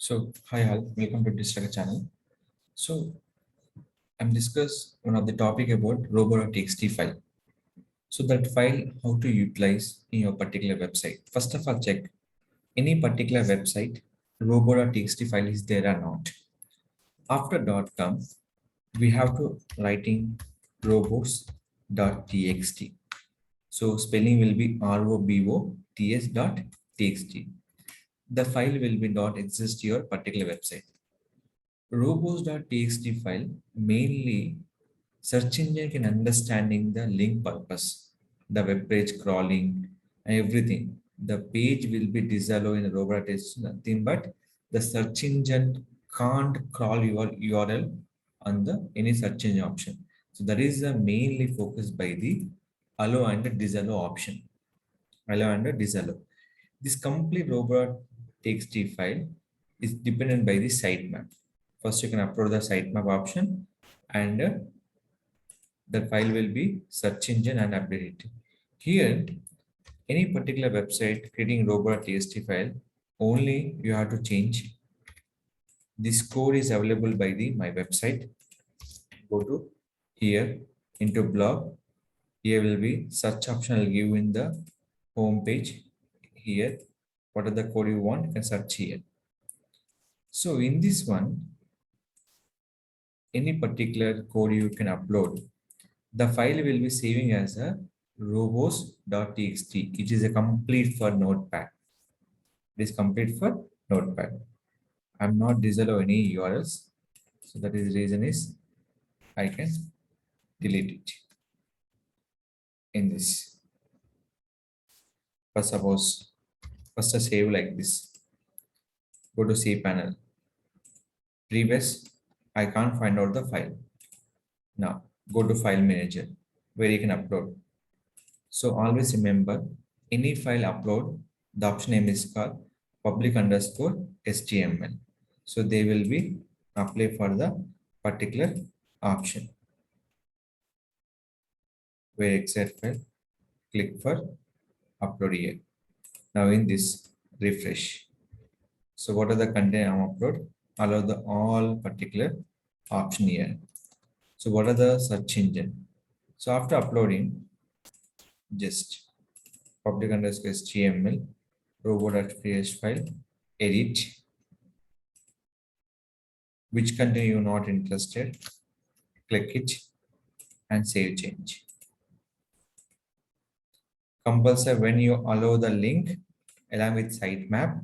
So, hi all, welcome to Distract channel. So, I'm discuss one of the topic about robo.txt file. So that file, how to utilize in your particular website. First of all, check any particular website, robo.txt file is there or not. After .com, we have to writing robots.txt. So spelling will be robots.txt. The file will be not exist your particular website. Robos.txt file mainly search engine can understanding the link purpose, the web page crawling, and everything. The page will be disallowed in the robot.txt, nothing but the search engine can't crawl your URL on the any search engine option. So that is the mainly focused by the allow and disallow option. Allow and disallow. This complete robot.txt file is dependent by the sitemap. First, you can upload the sitemap option, and the file will be search engine and update it. Here, any particular website creating robot.txt file, only you have to change. This code is available by the my website. Go to here into blog. Here will be search option. I'll give in the home page. Here, what are the code you want? You can search here. So in this one, any particular code you can upload. The file will be saving as a robos.txt. It is a complete for notepad. It is complete for notepad. I'm not disallow any URLs. So that is the reason is I can delete it in this. First suppose first a save like this. Go to C panel. Previous, I can't find out the file. Now go to file manager where you can upload. So always remember any file upload, the option name is called public underscore HTML. So they will be apply for the particular option. Where exact file, click for upload here. Now in this refresh. So what are the content I'm upload? Allow the all particular option here. So what are the search engine? So after uploading, just public underscore HTML, robot.php file, edit, which content you're not interested, click it and save change. Compulsory when you allow the link along with sitemap,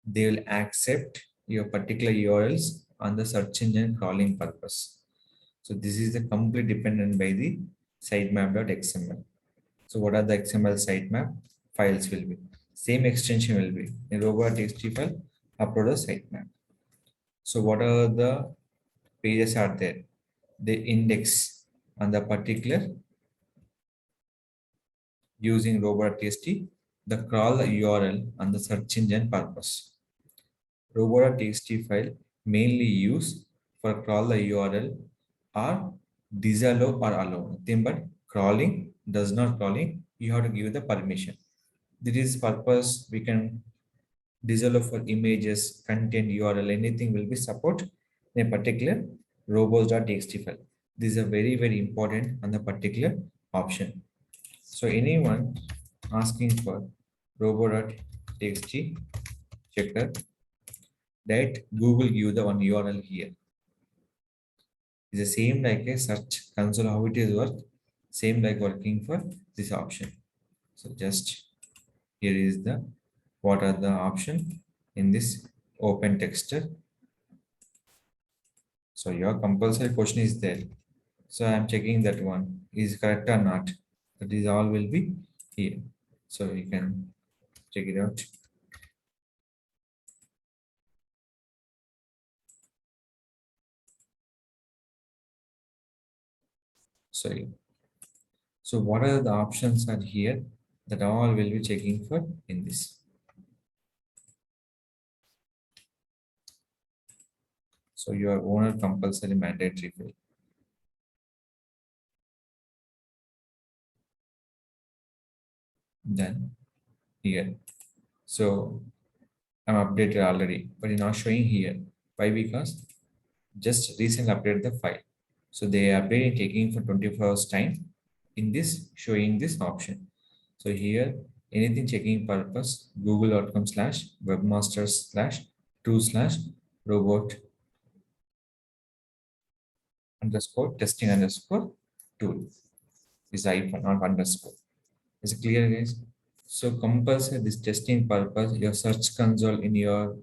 they will accept your particular URLs on the search engine crawling purpose. So this is the complete dependent by the sitemap.xml. So what are the XML sitemap files will be? Same extension will be in robot.txt file, upload a sitemap. So what are the pages are there? The index on the particular using robot.txt, the crawl URL on the search engine purpose. Robot.txt file mainly used for crawl the URL or disallow or allow. Nothing but crawling, does not crawling, you have to give the permission. This is purpose we can disallow for images, content, URL, anything will be support in a particular robots.txt file. This is a very, very important on the particular option. So anyone asking for robo.txt checker, that Google give the one URL here. It's the same like a search console, how it is work, same like working for this option. So just here is the what are the option in this open texture. So your compulsory question is there. So I'm checking that one is correct or not. That is all will be here. So you can check it out. Sorry. So what are the options are here that all will be checking for in this. So your owner compulsory mandatory field. Then here. So I'm updated already, but it's not showing here. Why? Because just recently updated the file. So they updated taking for 24 hours time in this showing this option. So here anything checking purpose google.com/webmasters/2/robot underscore testing underscore tool is icon, not underscore. Is it clear, guys? So compulsory this testing purpose, your search console in your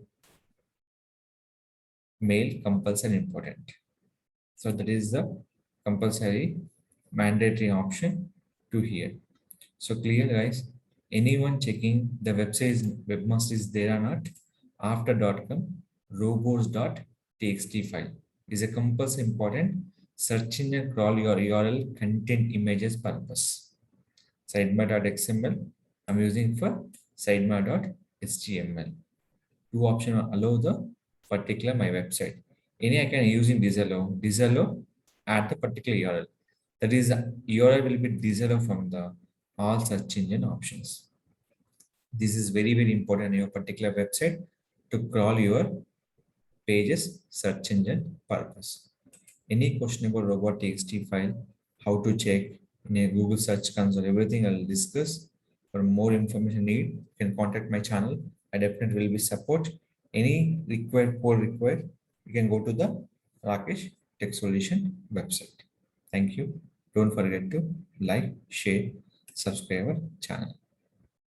mail compulsory important. So that is the compulsory mandatory option to here. So clear, guys. Anyone checking the website is webmaster is there or not after .com robots.txt file is a compulsory important search engine crawl your URL content images purpose. Sidebar.xml I'm using for sidebar.html. Two option allow the particular my website. Any I can use in disallow at the particular URL. That is URL will be disallow from the all search engine options. This is very important in your particular website to crawl your pages search engine purpose. Any question about robot.txt file, how to check in a Google search console, everything I'll discuss. For more information need, you can contact my channel. I definitely will be support. Any required code required, you can go to the Rakesh Tech Solution website. Thank you. Don't forget to like, share, subscribe our channel.